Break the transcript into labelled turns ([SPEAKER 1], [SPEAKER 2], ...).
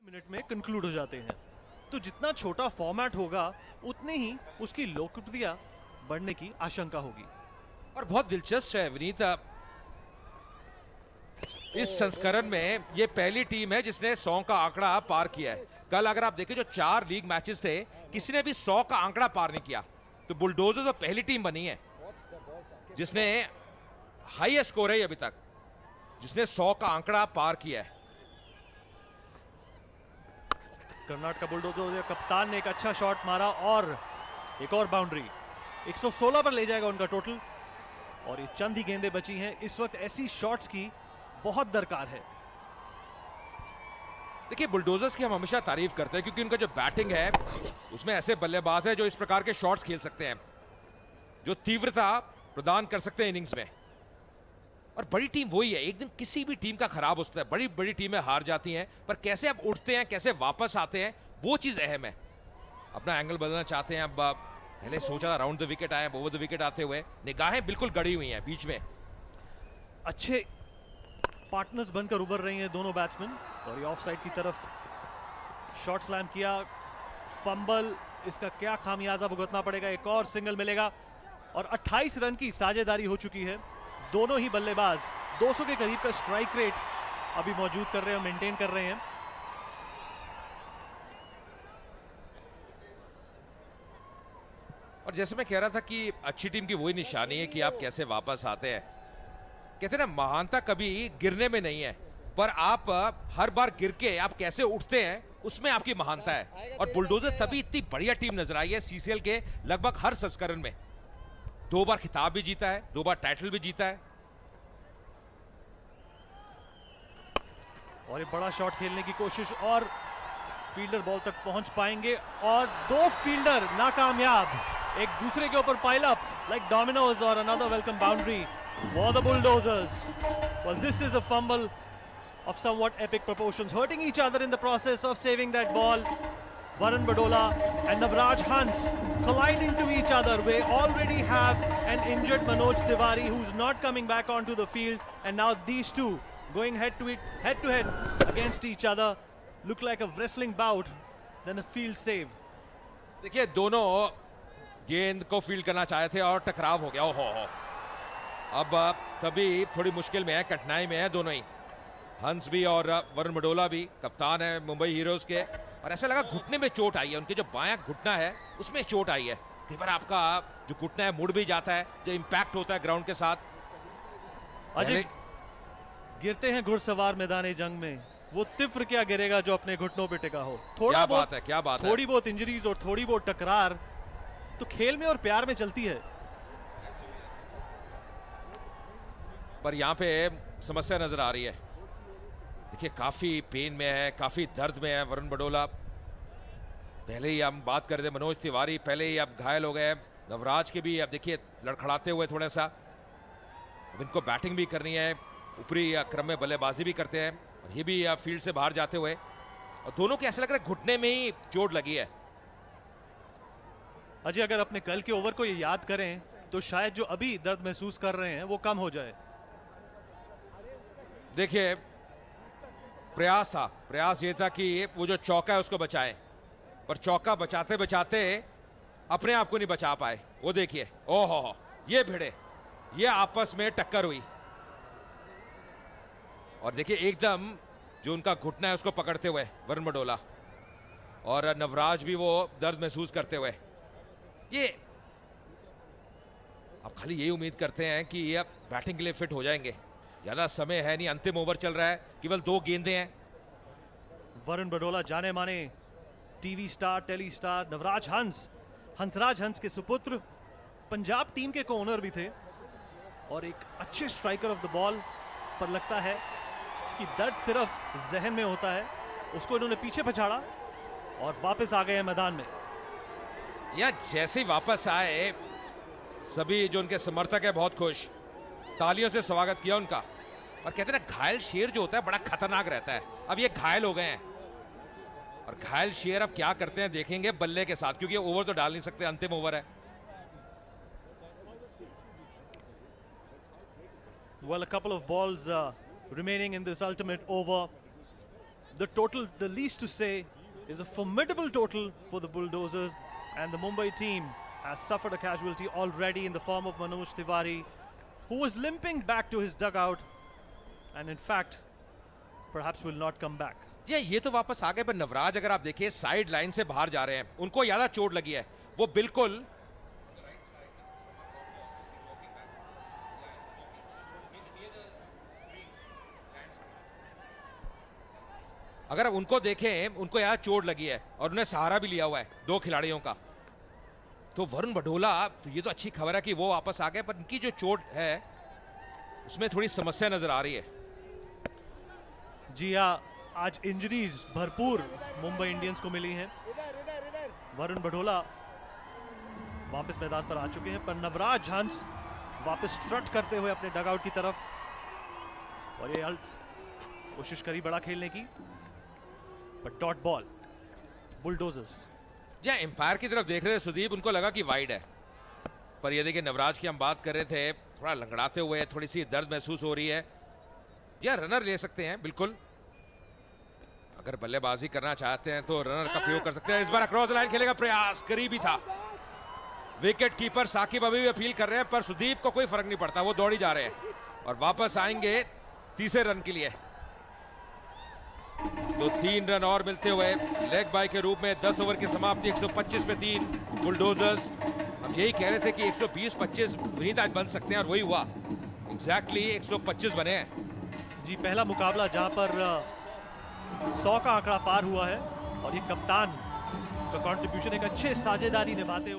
[SPEAKER 1] Minute में conclude हो जाते हैं। तो जितना छोटा फॉर्मेट होगा उतने ही उसकी लोकप्रियता बढ़ने की आशंका होगी।
[SPEAKER 2] और बहुत दिलचस्प है विनीत, इस संस्करण में ये पहली टीम है जिसने 100 का आंकड़ा पार किया है। कल अगर आप देखें जो 4 लीग मैचेस थे किसी ने भी 100 का आंकड़ा पार नहीं किया। तो बुलडोजर तो पहली टीम बनी है जिसने हाईएस्ट स्कोर है अभी तक, जिसने 100 का आंकड़ा पार किया है।
[SPEAKER 1] कर्नाटक बुलडोजर कप्तान ने एक अच्छा शॉट मारा और एक और बाउंड्री। 116 पर ले जाएगा उनका टोटल। और ये चंद ही गेंदें बची हैं। इस वक्त ऐसी शॉट्स की बहुत दरकार है।
[SPEAKER 2] देखिए बुलडोजर्स की हम हमेशा तारीफ करते हैं क्योंकि उनका जो बैटिंग है उसमें ऐसे बल्लेबाज है जो इस प्रकार के शॉट्स खेल सकते हैं, जो तीव्रता प्रदान कर सकते हैं इनिंग्स में। और बड़ी टीम वही है, एक दिन किसी भी टीम का खराब हो सकता है, बड़ी बड़ी टीमें हार जाती हैं पर कैसे अब उठते हैं, कैसे वापस आते हैं, वो चीज अहम है। अपना एंगल बदलना चाहते हैं। अब पहले सोचा था राउंड द विकेट आए, ओवर द विकेट आते हुए निगाहें बिल्कुल गड़ी हुई हैं बीच में।
[SPEAKER 1] अच्छे पार्टनर्स बनकर उभर रही हैं दोनों बैट्समैन। और ये ऑफ साइड की तरफ शॉट स्लैम किया, फंबल, इसका क्या खामियाजा भुगतना पड़ेगा। एक और सिंगल मिलेगा और 28 रन की साझेदारी हो चुकी है। दोनों ही बल्लेबाज 200 के करीब का स्ट्राइक रेट अभी मौजूद कर रहे हैं, मेंटेन कर रहे हैं।
[SPEAKER 2] और जैसे मैं कह रहा था कि अच्छी टीम की वही निशानी है कि आप कैसे वापस आते हैं। कहते हैं ना महानता कभी गिरने में नहीं है, पर आप हर बार गिर के आप कैसे उठते हैं उसमें आपकी महानता है। और बुलडोजर तभी इतनी बढ़िया टीम नजर आई है सीसीएल के लगभग हर संस्करण में। 2 बार खिताब भी जीता है, 2 बार टाइटल भी जीता है।
[SPEAKER 1] और ये बड़ा शॉट खेलने की कोशिश और फील्डर बॉल तक पहुंच पाएंगे और 2 फील्डर नाकामयाब, एक दूसरे के ऊपर पाइल अप लाइक डोमिनोज। और another welcome boundary for the bulldozers. Well this is a fumble of somewhat epic proportions, hurting each other in the process of saving that ball. Varun Badola and Navraj Hans collide into each other. We already have an injured Manoj Tiwari who's not coming back onto the field, and now these two going head to head against each other. Look like a wrestling bout, then a field save.
[SPEAKER 2] देखिए दोनों गेंद को field करना चाहे थे और टकराव हो गया। ओहो, अब तभी थोड़ी मुश्किल में है, कठिनाई में है दोनों ही। हंस भी और वरुण बडोला भी, कप्तान है मुंबई हीरोज के। और ऐसा लगा घुटने में चोट आई है, उनके जो बायां घुटना है उसमें चोट आई है। कई बार आपका जो घुटना है मुड़ भी जाता है, जो इंपैक्ट होता है ग्राउंड के साथ।
[SPEAKER 1] अजय, गिरते हैं घुड़सवार मैदान जंग में, वो तिफ्र क्या गिरेगा जो अपने घुटनों पे टिका हो।
[SPEAKER 2] क्या बात है, क्या बात है।
[SPEAKER 1] थोड़ी बहुत इंजरीज और थोड़ी बहुत टकरार तो खेल में और प्यार में चलती है,
[SPEAKER 2] पर यहां पे समस्या नजर आ रही है। देखिए काफी पेन में है, काफी दर्द में है वरुण बडोला। पहले ही हम बात कर रहे थे मनोज तिवारी पहले ही अब घायल हो गए। नवराज के भी अब देखिए लड़खड़ाते हुए थोड़ा सा। अब इनको बैटिंग भी करनी है, ऊपरी क्रम में बल्लेबाजी भी करते हैं और ये भी फील्ड से बाहर जाते हुए। और दोनों के ऐसा लग रहा है घुटने में ही चोट लगी है।
[SPEAKER 1] अजय अगर अपने कल के ओवर को ये याद करें तो शायद जो अभी दर्द महसूस कर रहे हैं वो कम हो जाए।
[SPEAKER 2] देखिए प्रयास ये था कि वो जो चौका है उसको बचाएं, पर चौका बचाते बचाते अपने आप को नहीं बचा पाए। वो देखिए ओहो, ये भिड़े, ये आपस में टक्कर हुई। और देखिए एकदम जो उनका घुटना है उसको पकड़ते हुए वरुण बडोला और नवराज भी वो दर्द महसूस करते हुए। ये अब खाली यही उम्मीद करते हैं कि ये अब बैटिंग के लिए फिट हो जाएंगे। ज्यादा समय है नहीं, अंतिम ओवर चल रहा है, केवल 2 गेंदें हैं।
[SPEAKER 1] वरुण बडोला जाने माने TV star, telly star Navraj Hans, Hansraj हंस के सुपुत्र, पंजाब टीम के को ओनर भी थे और एक अच्छे स्ट्राइकर ऑफ द बॉल। पर लगता है कि दर्द सिर्फ जहन में होता है। उसको इन्होंने पीछे पछाड़ा और वापस आ गए मैदान में।
[SPEAKER 2] या जैसे ही वापस आए सभी जो उनके समर्थक है बहुत खुश, तालियों से स्वागत किया उनका। और कहते हैं ना घायल शेर जो होता है बड़ा खतरनाक रहता है। अब ये घायल हो गए हैं और घायल शेर अब क्या करते हैं देखेंगे बल्ले के साथ, क्योंकि ओवर तो डाल नहीं सकते, अंतिम ओवर है।
[SPEAKER 1] Well, a couple of balls remaining in this ultimate over. the total, the least to say, is a formidable total for the Bulldozers, and the Mumbai team has suffered a casualty already in the form of Manoj Tiwari, who was limping back to his dugout, and in fact, perhaps will not come back.
[SPEAKER 2] ये तो वापस आ गए, पर नवराज अगर आप देखिए side line से बाहर जा रहे हैं, उनको ज्यादा चोट लगी है, वो बिल्कुल अगर उनको देखें, उनको यहाँ चोट लगी है और उन्हें सहारा भी लिया हुआ है 2 खिलाड़ियों का। तो वरुण बढोला, तो ये तो अच्छी खबर है कि वो वापस आ गए, पर इनकी जो चोट है उसमें थोड़ी समस्या नजर आ रही है।
[SPEAKER 1] जी हाँ, आज इंजरीज भरपूर मुंबई इंडियंस को मिली हैं। वरुण बढोला वापस मैदान पर आ चुके हैं, पर नवराज हंस वापस स्ट्रट करते हुए अपने डगआउट की तरफ, और ये कोशिश करी बड़ा खेलने की, पर डॉट बॉल बुलडोजर्स।
[SPEAKER 2] या एम्पायर की तरफ देख रहे थे सुदीप, उनको लगा कि वाइड है, पर ये देखिए नवराज की हम बात कर रहे थे, थोड़ा लंगड़ाते हुए, थोड़ी सी दर्द महसूस हो रही है। या रनर ले सकते हैं बिल्कुल, अगर बल्लेबाजी करना चाहते हैं तो रनर का प्रयोग कर सकते हैं। इस बार अक्रॉस द लाइन खेलेगा प्रयास, करीबी था। विकेट कीपर साकिब अभी भी अपील कर रहे हैं, पर सुदीप को कोई फर्क नहीं पड़ता, वो दौड़ी जा रहे हैं और वापस आएंगे तीसरे रन के लिए। तो 3 रन और मिलते हुए लेग बाय के रूप में 10 ओवर की समाप्ति 125 पे 3 बुलडोजर्स। हम यही कह रहे थे कि 120-25 विनीत आज बन सकते हैं, और वही हुआ, एग्जैक्टली 125 बने हैं।
[SPEAKER 1] जी, पहला मुकाबला जहां पर 100 का आंकड़ा पार हुआ है, और ये कप्तान का कंट्रीब्यूशन एक अच्छे साझेदारी निभाते हुए